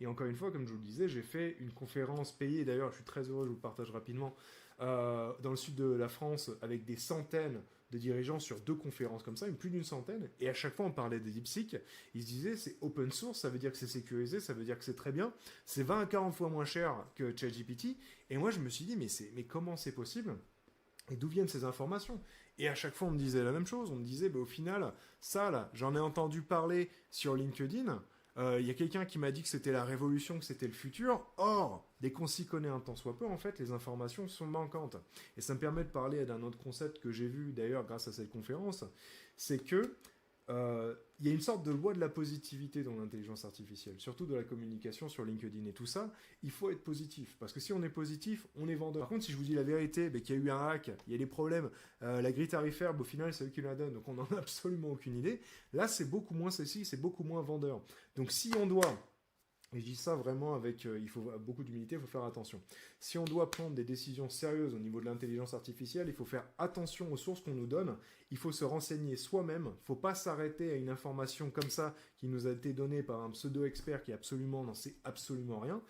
Et encore une fois, comme je vous le disais, j'ai fait une conférence payée, d'ailleurs je suis très heureux, je vous le partage rapidement, dans le sud de la France, avec des centaines de dirigeants sur 2 conférences comme ça, plus d'une centaine, et à chaque fois on parlait des DeepSeek, ils se disaient c'est open source, ça veut dire que c'est sécurisé, ça veut dire que c'est très bien, c'est 20 à 40 fois moins cher que ChatGPT, et moi je me suis dit mais comment c'est possible et d'où viennent ces informations? Et à chaque fois, on me disait la même chose. On me disait, bah, au final, ça, là, j'en ai entendu parler sur LinkedIn. Il y a quelqu'un qui m'a dit que c'était la révolution, que c'était le futur. Or, dès qu'on s'y connaît un tant soit peu, en fait, les informations sont manquantes. Et ça me permet de parler d'un autre concept que j'ai vu, d'ailleurs, grâce à cette conférence. C'est que il y a une sorte de loi de la positivité dans l'intelligence artificielle, surtout de la communication sur LinkedIn et tout ça. Il faut être positif, parce que si on est positif, on est vendeur. Par contre, si je vous dis la vérité, qu'il y a eu un hack, il y a des problèmes, la grille tarifaire, au final, c'est eux qui la donnent, donc on n'en a absolument aucune idée. Là, c'est beaucoup moins ceci, c'est beaucoup moins vendeur. Donc si on doit et je dis ça vraiment avec, il faut beaucoup d'humilité, il faut faire attention. Si on doit prendre des décisions sérieuses au niveau de l'intelligence artificielle, il faut faire attention aux sources qu'on nous donne. Il faut se renseigner soi-même. Il ne faut pas s'arrêter à une information comme ça qui nous a été donnée par un pseudo-expert qui absolument n'en sait absolument rien.